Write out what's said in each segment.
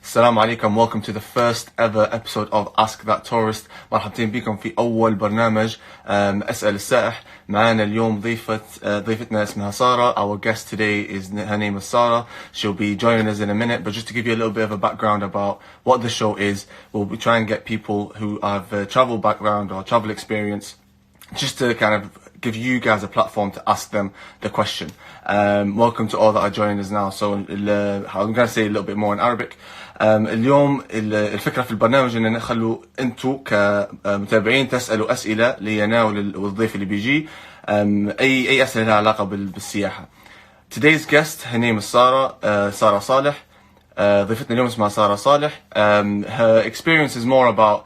السلام عليكم. Welcome to the first ever episode of Ask That Tourist. مرحبتين بكم في أول برنامج اسأل السائح. معانا اليوم ضيفتنا اسمها سارة. Our guest today her name is Sara. She'll be joining us in a minute, but just to give you a little bit of a background about what the show is, we'll be trying to get people who have a travel background or travel experience, just to kind of give you guys a platform to ask them the question. Welcome to all that are joining us now. So I'm going to say a little bit more in Arabic. اليوم الفكرة في البرنامج ان نخلوا انتو كمتابعين تسألوا اسئلة لينا والضيف اللي بيجي اي اسئلة لها علاقة بالسياحة. Today's guest, her name is Sara Salih. ضيفتنا اليوم اسمها سارة صالح. Her experience is more about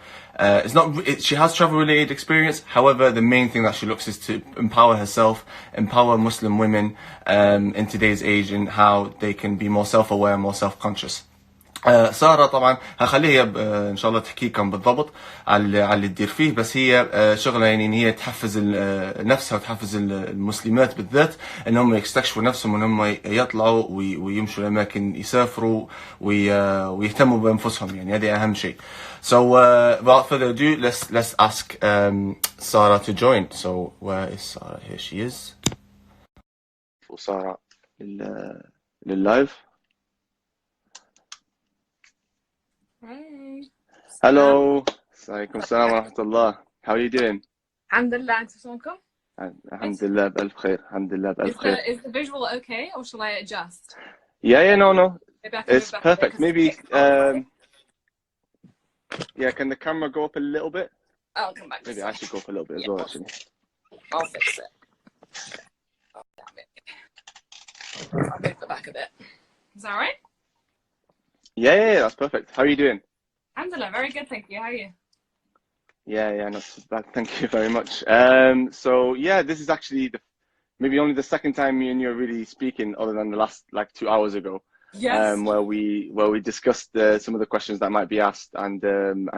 she has travel related experience. However, the main thing that she looks is to empower herself, empower Muslim women in today's age, and how they can be more self-aware, more self-conscious. سارة طبعا هخليها ان شاء الله تحكيكم بالضبط على اللي تدير فيه، بس هي شغلة يعني ان هي تحفز نفسها وتحفز المسلمات بالذات انهم يستكشفوا نفسهم، وانهم يطلعوا ويمشوا الاماكن، يسافروا ويهتموا بانفسهم، يعني هذه اهم شيء. So without further ado, let's ask Sara to join. So where is Sara? Here she is. وسارة لللايف. Hey. Hello. Alaikum salam wa rahmatullah. How are you doing? Alhamdulillah, أنت شلونكم? Alhamdulillah بألف خير. Alhamdulillah بألف خير. Is the visual okay, or shall I adjust? Yeah, no. Maybe I can It's move back perfect. a bit, Maybe yeah, can the camera go up a little bit? I'll come back. Maybe I should go up a little bit as well, actually. I'll fix it. Oh, damn it. I'll move it back a bit. Is that all right? Yeah, that's perfect. How are you doing? Alhamdulillah, very good, thank you. How are you? Yeah, not too bad. Thank you very much. So yeah, this is actually maybe only the second time me and you are really speaking, other than the last 2 hours ago. Yes. Where we discussed some of the questions that might be asked and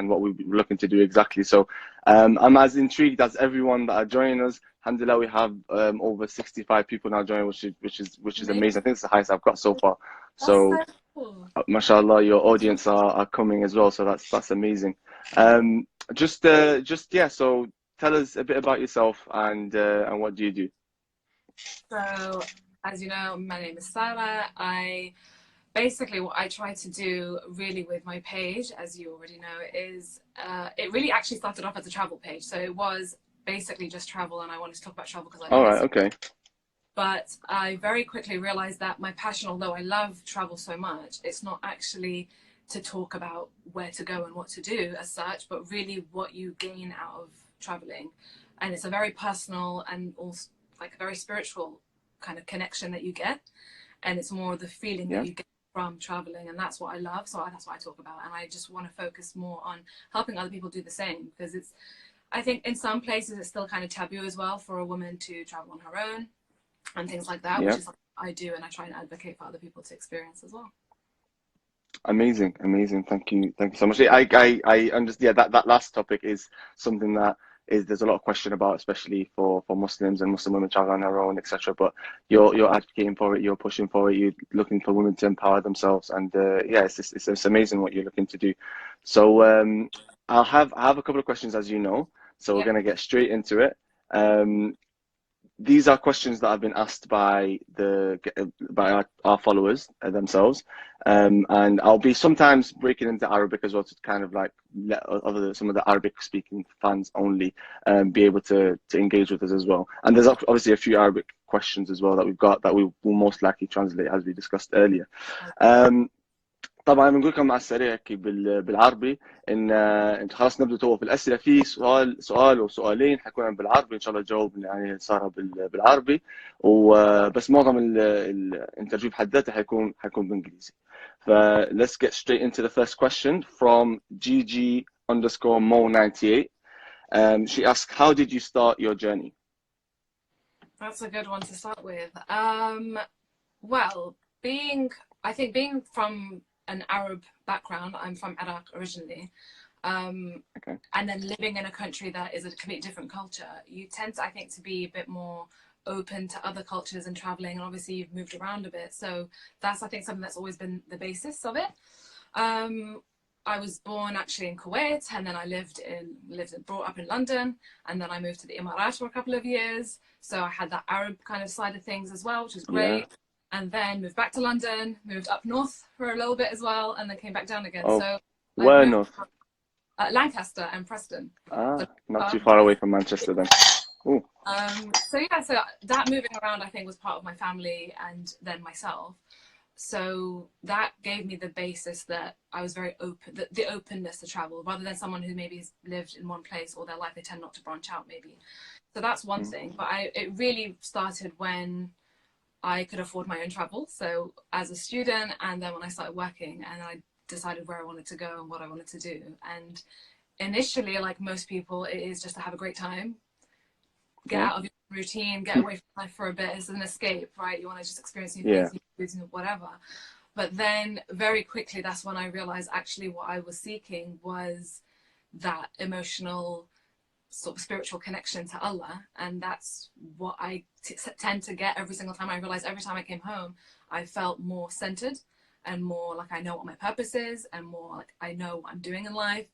what we're looking to do exactly. So I'm as intrigued as everyone that are joining us. Alhamdulillah, we have over 65 people now joining, which is amazing. I think it's the highest I've got so far. So cool. mashallah, your audience are coming as well. So that's amazing. Just yeah. So tell us a bit about yourself and what do you do? So as you know, my name is Sara. Basically, what I try to do really with my page, as you already know, is it really actually started off as a travel page. So it was basically just travel, and I wanted to talk about travel because I love it. Okay. But I very quickly realized that my passion, although I love travel so much, it's not actually to talk about where to go and what to do as such, but really what you gain out of traveling. And it's a very personal and also like a very spiritual kind of connection that you get. And it's more the feeling that you get from traveling, and that's what I love. So that's what I talk about, and I just want to focus more on helping other people do the same, because I think in some places it's still kind of taboo as well for a woman to travel on her own and things like that, which is something I do, and I try and advocate for other people to experience as well. Amazing. Thank you so much. I understand. Yeah, that last topic is something that there's a lot of question about, especially for Muslims and Muslim women traveling on their own, etc. But you're advocating for it, you're pushing for it, you're looking for women to empower themselves, and it's amazing what you're looking to do. So I have a couple of questions, as you know. So we're gonna get straight into it. These are questions that have been asked by our followers themselves, and I'll be sometimes breaking into Arabic as well, to kind of like let some of the Arabic speaking fans only be able to engage with us as well. And there's obviously a few Arabic questions as well that we've got that we will most likely translate, as we discussed earlier. طبعا بنقول لكم على السريع بالعربي ان خلاص نبدا تو في الاسئله. في سؤال وسؤالين حيكون بالعربي، ان شاء الله تجاوب يعني ساره بالعربي، وبس معظم الانترفيو بحد ذاته حيكون بالانجليزي. ف let's get straight into the first question from GG_Mo98. She asks, how did you start your journey? That's a good one to start with. Well, being from an Arab background, I'm from Iraq originally, and then living in a country that is a completely different culture, you tend to, I think, to be a bit more open to other cultures and traveling, and obviously you've moved around a bit, so that's, I think, something that's always been the basis of it. I was born actually in Kuwait, and then I brought up in London, and then I moved to the Emirates for a couple of years. So I had that Arab kind of side of things as well, which was great. And then moved back to London, moved up north for a little bit as well, and then came back down again. Oh, so where north? Lancaster and Preston. Not too far away from Manchester then. Ooh. So that moving around, I think, was part of my family and then myself. So that gave me the basis that I was very open, the openness to travel, rather than someone who maybe has lived in one place all their life. They tend not to branch out, maybe. So that's one thing. But it really started when I could afford my own travel. So as a student, and then when I started working, and I decided where I wanted to go and what I wanted to do. And initially, like most people, it is just to have a great time, get out of your routine, get away from life for a bit. It's an escape, right? You want to just experience new things, new foods, and whatever. But then very quickly, that's when I realized actually what I was seeking was that emotional sort of spiritual connection to Allah. And that's what I tend to get every single time. I realized every time I came home, I felt more centered and more like I know what my purpose is, and more like I know what I'm doing in life.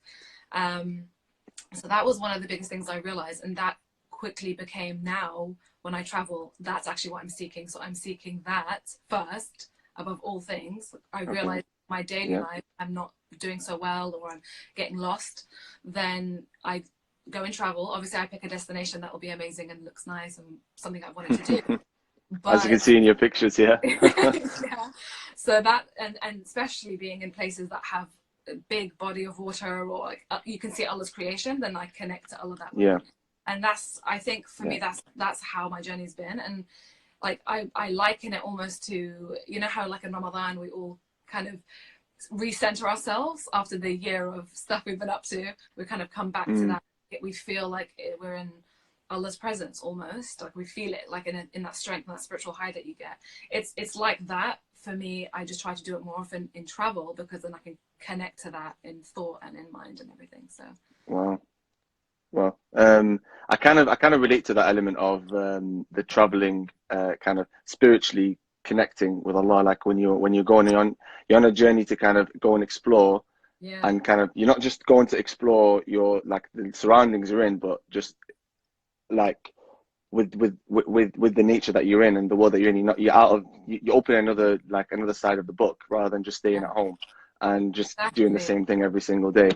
So that was one of the biggest things I realized, and that quickly became, now when I travel, that's actually what I'm seeking. So I'm seeking that first above all things. I realize my daily life, I'm not doing so well, or I'm getting lost, then I go and travel. Obviously I pick a destination that will be amazing and looks nice and something I wanted to do. But, as you can see in your pictures, yeah. So that, and especially being in places that have a big body of water, or like, you can see Allah's creation, then I connect to Allah that way. Yeah. And that's, I think for me, that's how my journey's been. And like, I liken it almost to, you know how like in Ramadan, we all kind of recenter ourselves after the year of stuff we've been up to. We kind of come back to that. We feel like we're in Allah's presence almost, like we feel it like in that strength and that spiritual high that you get. It's like that for me. I just try to do it more often in travel, because then I can connect to that in thought and in mind and everything. So well, I kind of relate to that element of the traveling, kind of spiritually connecting with Allah. Like when you're going on, you're on a journey to kind of go and explore. And kind of, you're not just going to explore your, like, the surroundings you're in, but just like with the nature that you're in and the world that you're in. You open another side of the book, rather than just staying at home and just doing the same thing every single day.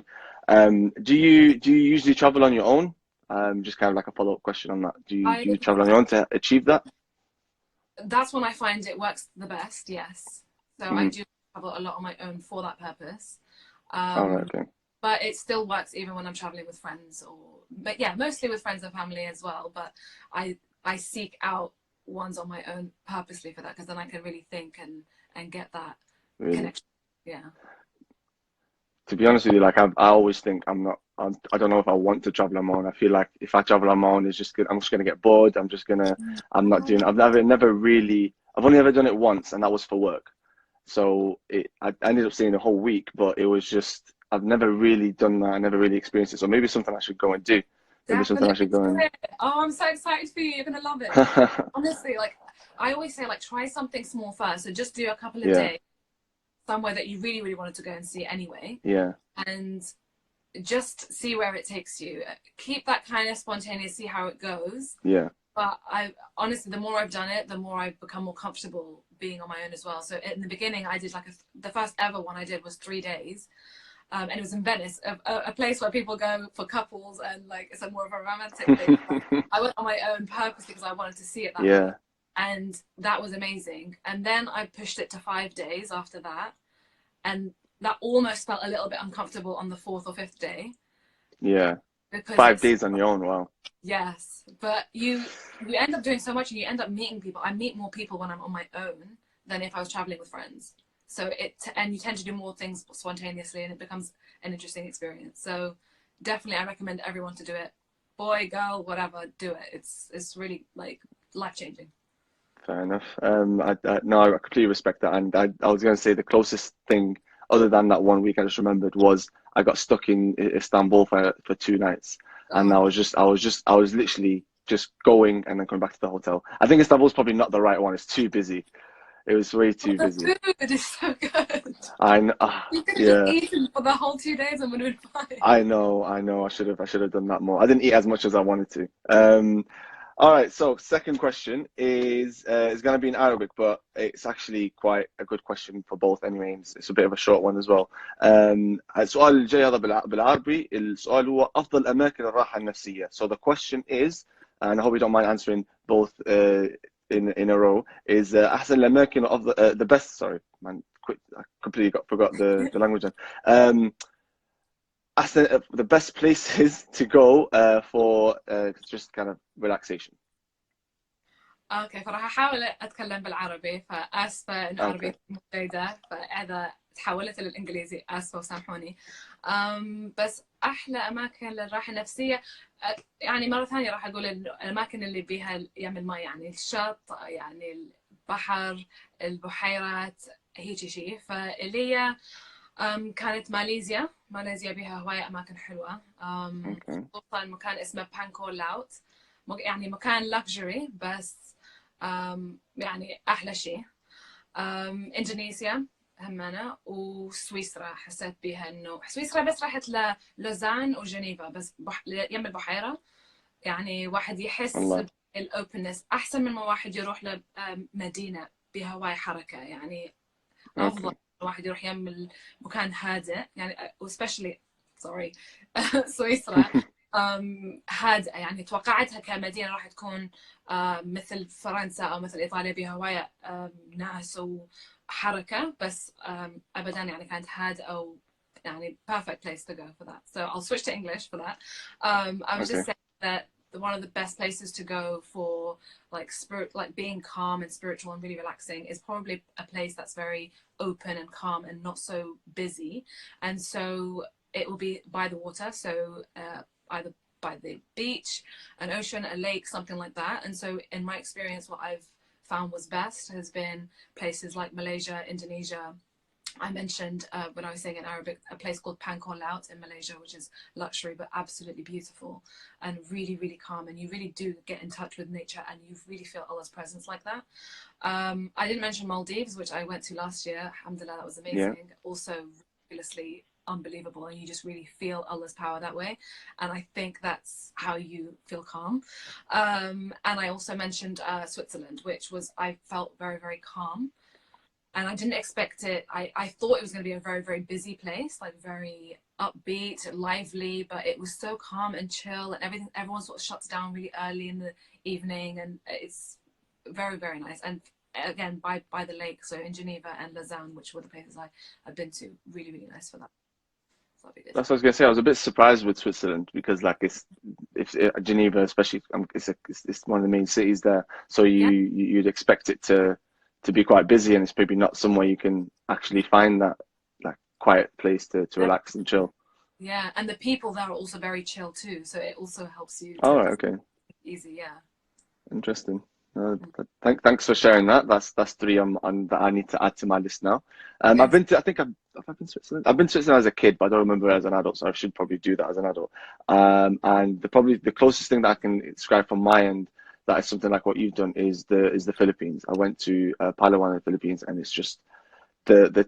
Do you usually travel on your own? Just kind of like a follow-up question on that. Do you travel on your own to achieve that? That's when I find it works the best. Yes. So I do travel a lot on my own for that purpose. But it still works even when I'm traveling with friends, but mostly with friends and family as well. But I seek out ones on my own purposely for that, because then I can really think and get that connection. Yeah. To be honest with you, like I always think I don't know if I want to travel on my own. I feel like if I travel on my own, I'm just gonna get bored. I'm not doing. I've only ever done it once, and that was for work. So I ended up staying a whole week, but it was just, I've never really done that. I never really experienced it. So maybe something I should go and do. Maybe something I should go and... Oh, I'm so excited for you. You're going to love it. Honestly, like I always say, like try something small first. So just do a couple of days somewhere that you really, really wanted to go and see anyway. Yeah. And just see where it takes you. Keep that kind of spontaneous, see how it goes. Yeah. But honestly, the more I've done it, the more I've become more comfortable being on my own as well. So in the beginning, I did the first ever one I did was 3 days. And it was in Venice, a place where people go for couples, and like it's more of a romantic thing. I went on my own purpose because I wanted to see it that way. And that was amazing. And then I pushed it to 5 days after that. And that almost felt a little bit uncomfortable on the 4th or 5th day. Yeah. Because 5 days on your own, wow. Yes, but you end up doing so much, and you end up meeting people. I meet more people when I'm on my own than if I was traveling with friends. So and you tend to do more things spontaneously, and it becomes an interesting experience. So definitely, I recommend everyone to do it. Boy, girl, whatever, do it. It's really like life-changing. Fair enough. I completely respect that, and I was going to say the closest thing other than that 1 week I just remembered was I got stuck in Istanbul for 2 nights. And I was literally just going and then coming back to the hotel. I think Istanbul's probably not the right one. It's too busy. It was way too busy. The food is so good. I know. You could have just Yeah. eaten for the whole 2 days and would have been fine. I know. I should have done that more. I didn't eat as much as I wanted to. All right. So second question is going to be in Arabic, but it's actually quite a good question for both anyway. It's a bit of a short one as well. السؤال الجاي هذا بالعربي. السؤال هو أفضل أماكن الراحة النفسية. So the question is, and I hope you don't mind answering both in a row. Is أحسن الأماكن of the best. Sorry, man. I completely forgot the language. The best places to go for just kind of relaxation. اوكي، فراح احاول اتكلم بالعربي، فاسفه ان عربي Okay. مو جيده، فاذا تحولت للانجليزي اسفه وسامحوني. بس احلى اماكن للراحه النفسيه، يعني مره ثانيه راح اقول الاماكن اللي بيها يم الماء، يعني الشط، يعني البحر، البحيرات، هيك شيء. فاللي كانت ماليزيا بيها هواية أماكن حلوة. Okay. خصوصا مكان اسمه بانكور لاوت، يعني مكان لكجري بس يعني أحلى شيء. إندونيسيا همنا، وسويسرا حسيت بيها إنه سويسرا بس رحت للوزان وجنيفا بس يم البحيرة، يعني واحد يحس الله. بالأوبنس أحسن من ما واحد يروح لمدينة بها هواي حركة. يعني أفضل Okay. الواحد يروح يم المكان هادئ، يعني especially sorry سويسرا هادئة. يعني توقعتها كمدينة راح تكون مثل فرنسا أو مثل إيطاليا بها هواية ناس وحركة، بس أبدا يعني كانت هادئة يعني perfect place to go for that. So I'll switch to English for that. I was Okay. just saying that one of the best places to go for like being calm and spiritual and really relaxing is probably a place that's very open and calm and not so busy. And so it will be by the water, so either by the beach, an ocean, a lake, something like that. And so in my experience, what I've found was best has been places like Malaysia, Indonesia. I mentioned when I was saying in Arabic a place called Pangkor Laut in Malaysia, which is luxury but absolutely beautiful and really, really calm. And you really do get in touch with nature and you really feel Allah's presence like that. I didn't mention Maldives, which I went to last year. Alhamdulillah, that was amazing. Yeah. Also, ridiculously unbelievable, and you just really feel Allah's power that way. And I think that's how you feel calm. And I also mentioned Switzerland, which was, I felt very, very calm. And I didn't expect it. I thought it was going to be a very, very busy place, like very upbeat, lively, but it was so calm and chill, and everyone sort of shuts down really early in the evening, and it's very, very nice. And again, by the lake, so in Geneva and Lausanne, which were the places I've been to, really, really nice for that. So that'll be good. That's what I was gonna say. I was a bit surprised with Switzerland because, like, it's Geneva, especially, it's one of the main cities there. So Yeah. you'd expect it to be quite busy, and it's maybe not somewhere you can actually find that like quiet place to relax and chill. Yeah, and the people there are also very chill too, so it also helps you All to right. Okay. easy. Yeah. Interesting. Thanks for sharing that. That's three that I need to add to my list now. I've been to, I think I've been to Switzerland. I've been to Switzerland as a kid, but I don't remember as an adult, so I should probably do that as an adult. And probably the closest thing that I can describe from my end that is something like what you've done is the Philippines. I went to Palawan in the Philippines, and it's just the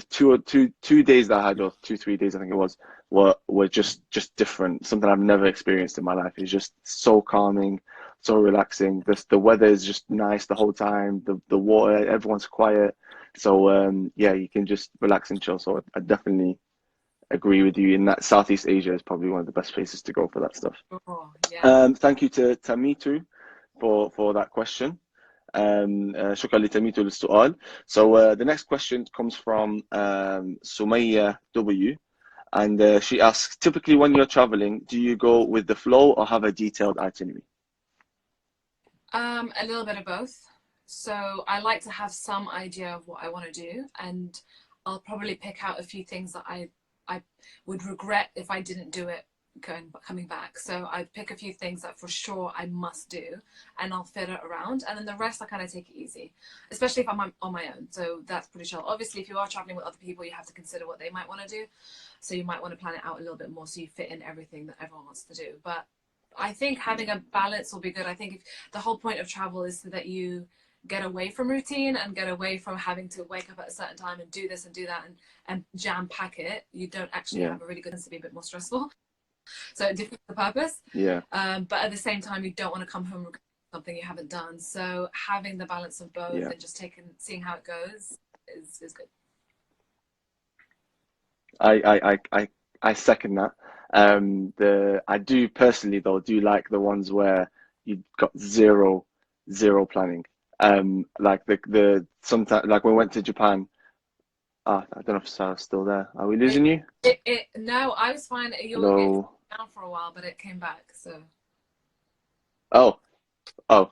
2 days that I had, or 2 3 days I think it was, were just different. Something I've never experienced in my life. It's just so calming, so relaxing. The weather is just nice the whole time. The water, everyone's quiet. So yeah, you can just relax and chill. So I definitely agree with you in that Southeast Asia is probably one of the best places to go for that stuff. Oh, yeah. Thank you to Tamitu for that question. شكرا لتميته للسؤال. So the next question comes from Sumaya W, and she asks, typically when you're traveling, do you go with the flow or have a detailed itinerary? A little bit of both. So I like to have some idea of what I want to do, and I'll probably pick out a few things that I would regret if I didn't do it coming back. So I pick a few things that for sure I must do, and I'll fit it around, and then the rest I kind of take it easy, especially if I'm on my own. So that's pretty chill. Obviously, if you are traveling with other people, you have to consider what they might want to do. So you might want to plan it out a little bit more so you fit in everything that everyone wants to do. But I think having a balance will be good. I think the whole point of travel is so that you get away from routine and get away from having to wake up at a certain time and do this and do that and jam pack it, you don't actually have a really good sense to be a bit more stressful. So it defeats the purpose. But at the same time, you don't want to come home with something you haven't done. So having the balance of both and just seeing how it goes is good. I second that. I do personally though like the ones where you got zero planning. Like the sometimes, like when we went to Japan. I don't know if Sarah's still there. Are we losing you? No, I was fine. You were down for a while, but it came back. So. Oh,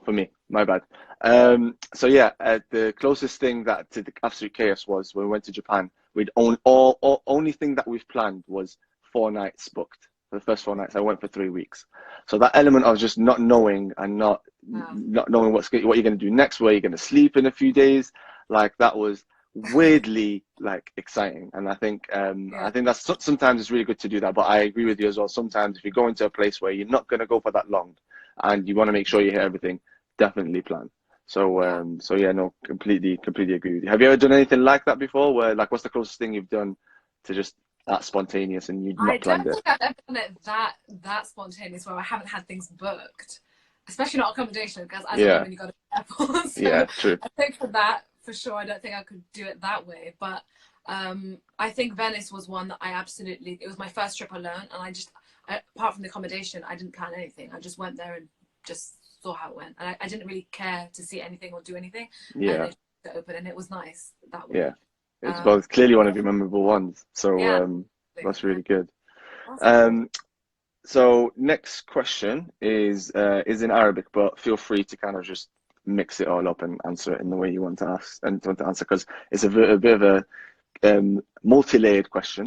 for me, my bad. So yeah, the closest thing that to the absolute chaos was when we went to Japan. We'd only thing that we've planned was 4 nights booked. For the first 4 nights, I went for 3 weeks. So that element of just not knowing and not knowing what you're going to do next, where you're going to sleep in a few days, like that was weirdly like exciting. And I think that's sometimes it's really good to do that. But I agree with you as well. Sometimes if you go into a place where you're not going to go for that long, and you want to make sure you hit everything, definitely plan. So no, completely agree with you. Have you ever done anything like that before? Where like, what's the closest thing you've done to just that spontaneous and you'd not planned it? I don't think I've ever done it that spontaneous where I haven't had things booked, especially not accommodation, because as a woman you got to be careful. So true. I think for sure, I don't think I could do it that way. But I think Venice was one that it was my first trip alone, and apart from the accommodation, I didn't plan anything. I just went there and just saw how it went, and I didn't really care to see anything or do anything. And it open, and it was nice that way. It's clearly one of your memorable ones. So that's really good. So next question is in Arabic, but feel free to kind of just mix it all up and answer it in the way you want to answer, because it's a bit of a multi-layered question.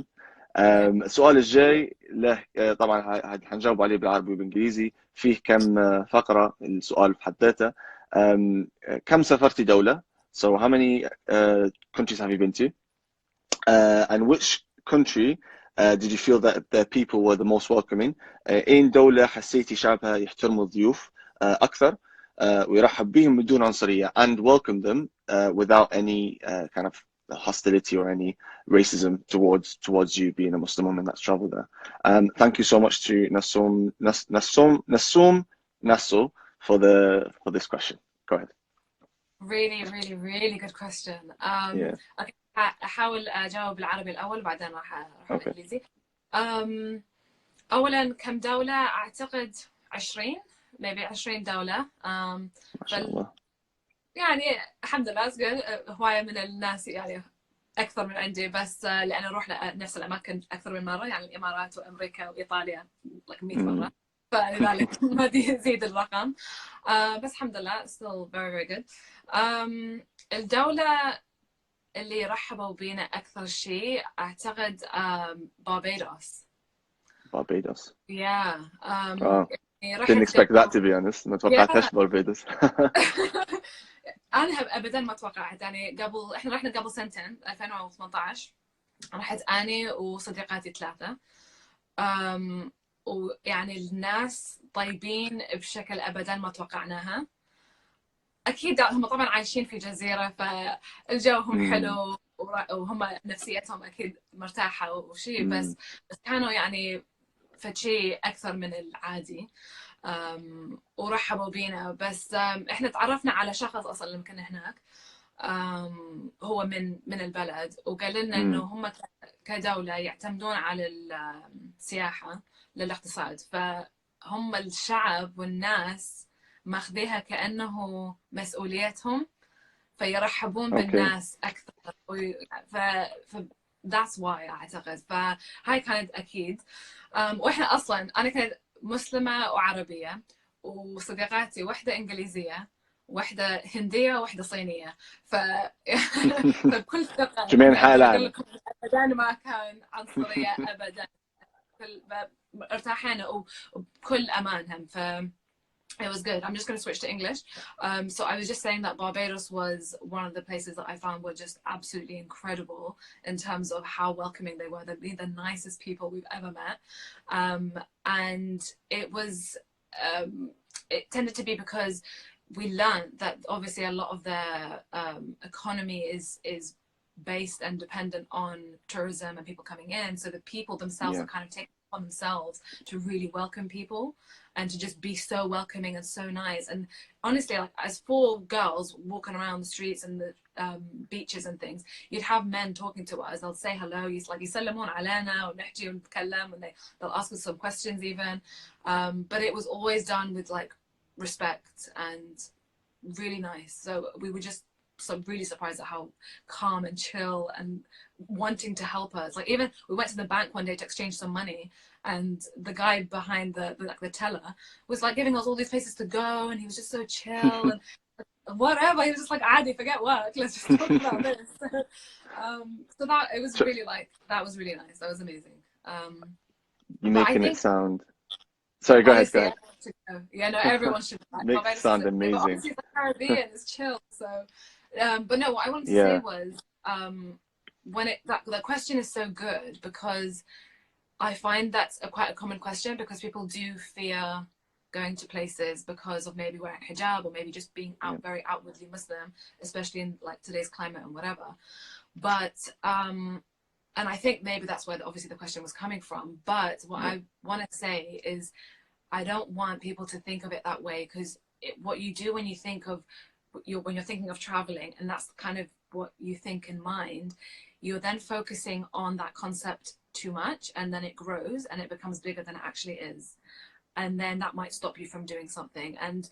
السؤال الجاي له طبعا حنجاوب عليه بالعربي وبالانجليزي. فيه كم فقرة السؤال في حد ذاته. كم سافرتي دولة? So how many countries have you been to? And which country did you feel that the people were the most welcoming? أين دولة حسيتي شعبها يحترموا الضيوف أكثر ويرحب بهم بدون عنصرية, and welcome them without any kind of hostility or any racism towards you being a Muslim woman that's traveled there. Thank you so much to Nasum Nasso for this question. Go ahead. Really, really, really good question. Okay. أحاول أجاوب بالعربي الأول بعدين راح بالإنجليزي. أولا كم دولة؟ أعتقد 20 دولة. ما شاء الله. يعني الحمد لله هواية من الناس يعني أكثر من عندي، بس لأن أروح لنفس الأماكن أكثر من مرة، يعني الإمارات وأمريكا وإيطاليا 100 مرة، فلذلك ما يزيد الرقم. بس الحمد لله still very very good. الدولة اللي رحبوا بينا أكثر شيء أعتقد باربادوس. Yeah. Didn't expect that, to be honest. ما توقعتهاش باربادوس. أنا أبداً ما توقعت، يعني إحنا رحنا قبل سنتين 2018، رحت أنا وصديقاتي 3. ويعني الناس طيبين بشكل أبداً ما توقعناها. أكيد هم طبعاً عايشين في جزيرة، فالجوهم حلو وهم نفسيتهم أكيد مرتاحة وشيء، بس كانوا يعني فشي أكثر من العادي. ورحبوا بينا، بس احنا تعرفنا على شخص اصلا لما كنا هناك، هو من البلد، وقال لنا انه هم كدولة يعتمدون على السياحة للاقتصاد، فهم الشعب والناس ماخذيها كأنه مسؤوليتهم، فيرحبون بالناس اكثر. that's why اعتقد. فهاي كانت اكيد. واحنا اصلا انا كنت مسلمة وعربية، وصديقاتي واحدة إنجليزية، واحدة هندية، واحدة صينية، فبكل ثقة جميعا حالة أبدا ما كان عنصرية أبدا، ارتاحنا وبكل أمان هم. It was good. I'm just going to switch to English. So I was just saying that Barbados was one of the places that I found were just absolutely incredible in terms of how welcoming they were. They're the nicest people we've ever met. And it tended to be because we learned that obviously a lot of their economy is based and dependent on tourism and people coming in. So the people themselves are kind of taking on themselves to really welcome people and to just be so welcoming and so nice. And honestly, like, as 4 girls walking around the streets and the beaches and things, you'd have men talking to us. They'll say hello, like يسلمون علينا ونحكي ونتكلم, and they'll ask us some questions even. But it was always done with like respect and really nice. So we were just really surprised at how calm and chill and wanting to help us. Like, even we went to the bank one day to exchange some money, and the guy behind the teller was like giving us all these places to go, and he was just so chill and whatever. He was just like, Adi, forget work, let's just talk about this. So that, it was really like, that was really nice. That was amazing. You're making it sound, sorry, go ahead. Yeah, no, everyone should make it sound amazing. But obviously the Caribbean is chill, so but no, what I wanted to say was, when the question is so good, because I find that's quite a common question, because people do fear going to places because of maybe wearing hijab or maybe just being very outwardly Muslim, especially in like today's climate and whatever. But and I think maybe that's where obviously the question was coming from. But what I want to say is, I don't want people to think of it that way, because what you do when you think of when you're thinking of traveling, and that's kind of what you think in mind, you're then focusing on that concept too much, and then it grows and it becomes bigger than it actually is, and then that might stop you from doing something. And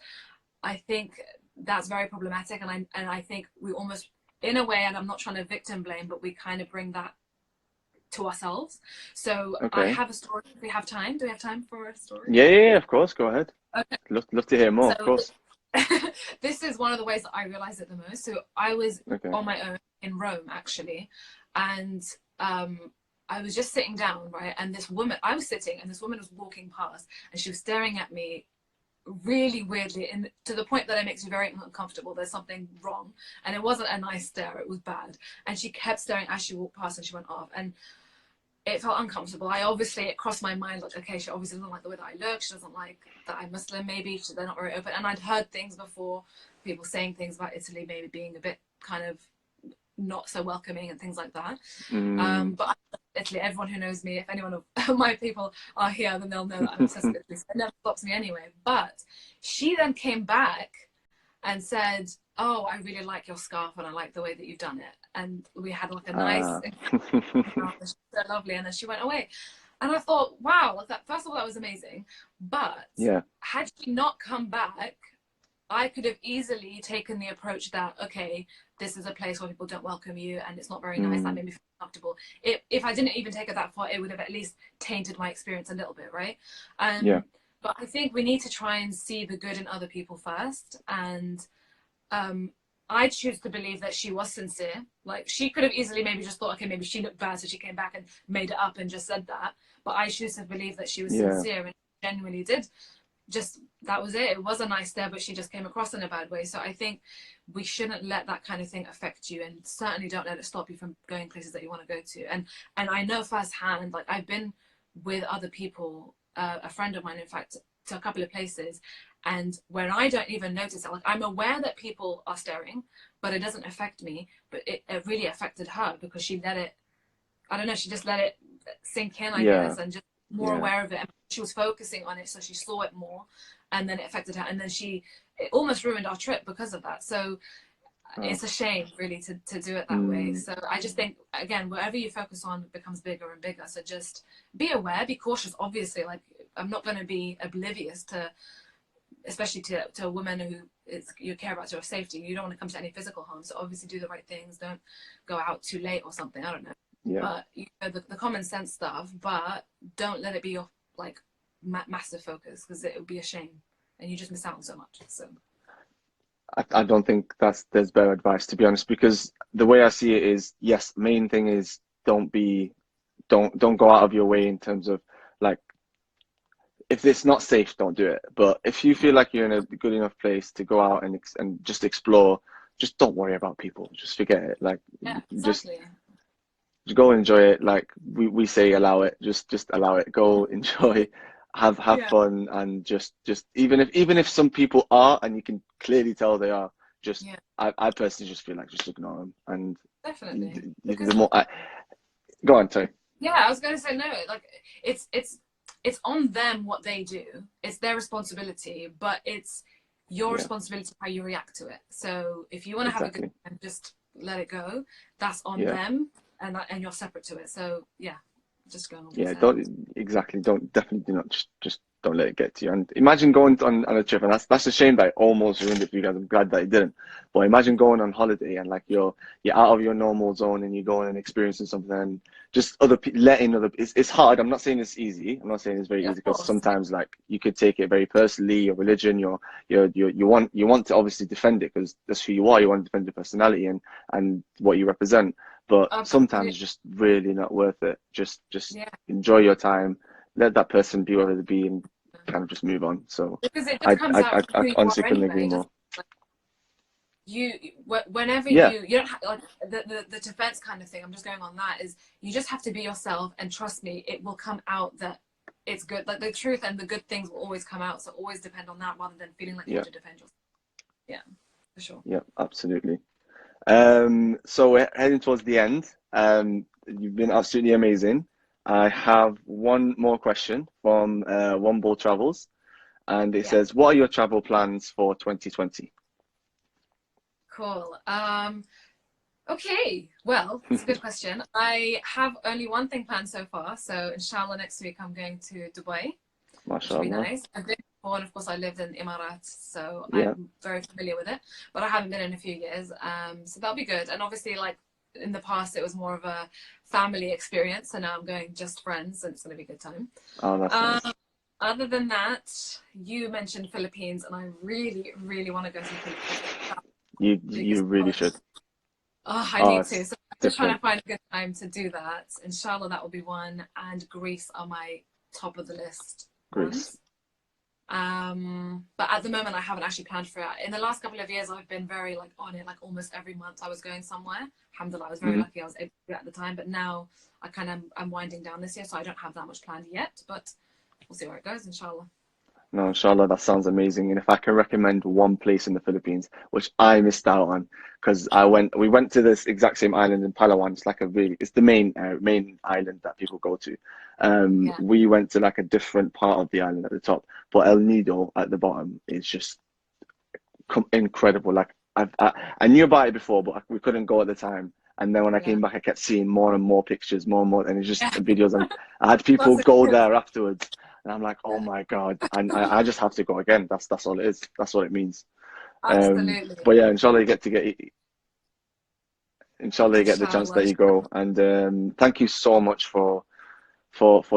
I think that's very problematic, and I think we almost, in a way, and I'm not trying to victim blame, but we kind of bring that to ourselves. So I have a story. If we have time, do we have time for a story? Yeah, of course, go ahead. Okay. Love to hear more, of course. This is one of the ways that I realized it the most. So I was on my own in Rome, actually, and I was just sitting down, right? And this woman, I was sitting, and this woman was walking past, and she was staring at me really weirdly, and to the point that it makes me very uncomfortable. There's something wrong, and it wasn't a nice stare, it was bad. And she kept staring as she walked past, and she went off, and it felt uncomfortable. It crossed my mind, like, okay, she obviously doesn't like the way that I look, she doesn't like that I'm Muslim, maybe they're not very open. And I'd heard things before, people saying things about Italy maybe being a bit kind of not so welcoming and things like that. But Italy, everyone who knows me, if anyone of my people are here, then they'll know that I'm obsessed with Italy, so it never stops me anyway. But she then came back and said, oh, I really like your scarf, and I like the way that you've done it. And we had like a nice she's so lovely, and then she went away. And I thought, wow, like that, first of all, that was amazing. But had she not come back, I could have easily taken the approach that, okay, this is a place where people don't welcome you, and it's not very nice, that made me feel comfortable. If I didn't even take it that far, it would have at least tainted my experience a little bit, right? But I think we need to try and see the good in other people first. And I choose to believe that she was sincere. Like, she could have easily maybe just thought, okay, maybe she looked bad, so she came back and made it up and just said that. But I choose to believe that she was sincere and genuinely did. Just, that was it. It was a nice stare, but she just came across in a bad way. So I think we shouldn't let that kind of thing affect you, and certainly don't let it stop you from going places that you want to go to. And I know firsthand, like, I've been with other people, a friend of mine, in fact, to a couple of places, and when I don't even notice it, like, I'm aware that people are staring, but it doesn't affect me. But it really affected her, because she let it, I don't know, she just let it sink in, I guess, and just more aware of it. And she was focusing on it, so she saw it more, and then it affected her, and then it almost ruined our trip because of that. So it's a shame, really, to do it that way. So I just think, again, whatever you focus on becomes bigger and bigger. So just be aware, be cautious, obviously. Like, I'm not going to be oblivious to, especially to a woman who you care about your safety. You don't want to come to any physical harm, so obviously do the right things. Don't go out too late or something, I don't know. But you know, the common sense stuff, but don't let it be your like massive focus, because it would be a shame and you just miss out on so much. So I don't think there's better advice, to be honest, because the way I see it is, yes, main thing is don't go out of your way in terms of, like, if it's not safe, don't do it. But if you feel like you're in a good enough place to go out and just explore, just don't worry about people. Just forget it. Like, just go enjoy it. Like we say, allow it. Just allow it. Go enjoy. have Yeah. fun, and just even if some people are, and you can clearly tell they are, just Yeah. I personally just feel like just ignore them. And Definitely. the Because more go on, sorry. yeah, I was going to say no. Like it's on them what they do. It's their responsibility, but it's your Yeah. responsibility how you react to it. So if you want to have a Exactly. good time, just let it go. That's on Yeah. them, and you're separate to it. So yeah, just go on. with Yeah, it. don't definitely do not just don't let it get to you. And imagine going on a trip, and that's a shame that it almost ruined it for you guys. I'm glad that it didn't. But imagine going on holiday and like you're out of your normal zone, and you're going and experiencing something, and just letting other. It's hard. I'm not saying it's easy. I'm not saying it's very Yeah, easy, of because course. sometimes like you could take it very personally. Your religion, you want to obviously defend it because that's who you are. You want to defend your personality and what you represent. But sometimes it's just really not worth it. Just Yeah. enjoy your time, let that person be whatever they be, and kind of just move on. So Because it just comes out I who you honestly are couldn't anyway. agree more. Whenever Yeah. you don't have, like the defense kind of thing, I'm just going on that, is you just have to be yourself, and trust me, it will come out that it's good. Like the truth and the good things will always come out. So always depend on that rather than feeling like you have to defend yourself. Yeah, for sure. Yeah, absolutely. So we're heading towards the end. You've been absolutely amazing. I have one more question from One Ball Travels, and it says, "What are your travel plans for 2020?" Cool. Okay, well, it's a good question. I have only one thing planned so far. So inshallah next week I'm going to Dubai, which would be MashaAllah. nice. I've been before, and of course I lived in Emirates, so Yeah. I'm very familiar with it, but I haven't been in a few years. So that'll be good. And obviously, like in the past, it was more of a family experience, so now I'm going just friends, and it's going to be a good time. Oh, that's nice. Other than that, you mentioned Philippines, and I really, really want to go to the Philippines. You really should. Oh, I need to. It's So I'm just trying to different. find a good time to do that. Inshallah, that will be one. And Greece are my top of the list Greece. ones. But at the moment, I haven't actually planned for it. In the last couple of years, I've been very like on it. Like almost every month, I was going somewhere. Alhamdulillah, I was very lucky. I was able to do it at the time. But now I'm winding down this year, so I don't have that much planned yet. But we'll see where it goes, inshallah. No, inshallah, that sounds amazing. And if I can recommend one place in the Philippines, which I missed out on, because we went to this exact same island in Palawan. It's like it's the main island that people go to. We went to like a different part of the island at the top, but El Nido at the bottom is just incredible. Like I knew about it before, but we couldn't go at the time. And then when I came back, I kept seeing more and more pictures, more and more, and it's just videos. And I had people go there afterwards, and I'm like, oh my God, and I just have to go again. That's all it is. That's what it means. Absolutely. But yeah, inshallah, inshallah, you get the chance that you go. And thank you so much for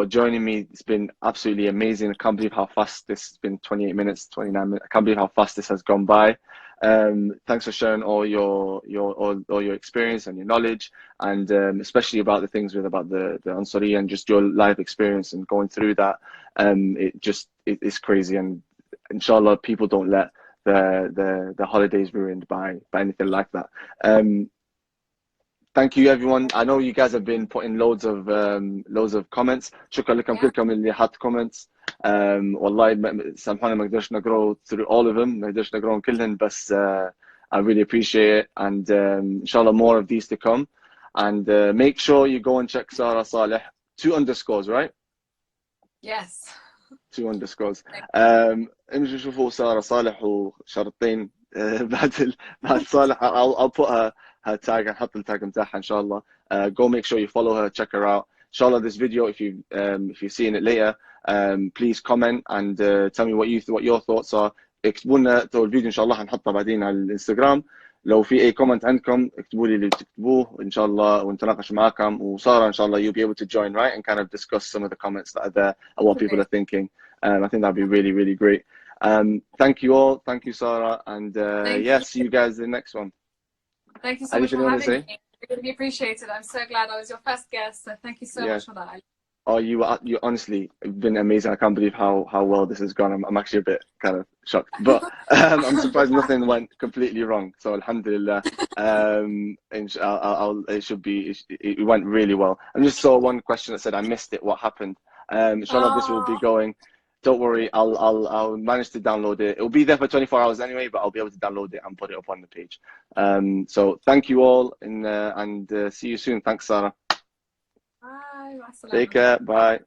joining me. It's been absolutely amazing. I can't believe how fast this has been. 28 minutes, 29 minutes. I can't believe how fast this has gone by. Thanks for sharing all your experience and your knowledge, and especially about the things about the Ansari and just your life experience and going through that. It's crazy, and inshallah people don't let the holidays ruined by anything like that. Thank you everyone. I know you guys have been putting loads of comments. شكرا لكم كلكم اللي حط comments. والله سامحونا ما قدرش نقرأ through all of them. ما قدرش نقرأهم كلهم بس I really appreciate it, and inshallah more of these to come. And make sure you go and check Sara Salih. 2 underscores, right? Yes. 2 underscores. امشوا شوفوا سارة صالح وشرطين بعد صالح. I'll put her tag and حط التاج متاعها إن شاء الله. Go make sure you follow her, check her out. Inshallah, this video, if you're seeing it later, please comment and tell me what your thoughts are. اكتبوا لنا الفيديو إن شاء الله هنحطه بعدين على الانستغرام. لو في أي comment عندكم اكتبوا لي اللي تكتبوه إن شاء الله ونتناقش معاكم. وسارة إن شاء الله you'll be able to join, right, and kind of discuss some of the comments that are there and what people are thinking. I think that'd be really, really great. Thank you all. Thank you, Sara. And see you guys in the next one. Thank you so much for having me. I really appreciate it. I'm so glad I was your first guest. So thank you so much for that. Oh, you honestly been amazing. I can't believe how well this has gone. I'm actually a bit kind of shocked, but I'm surprised nothing went completely wrong. So alhamdulillah, it went really well. I just saw one question that said I missed it. What happened? Inshallah, this will be going don't worry, I'll manage to download it. It'll be there for 24 hours anyway, but I'll be able to download it and put it up on the page. So thank you all, and see you soon. Thanks, Sarah. Bye. Take care. Bye.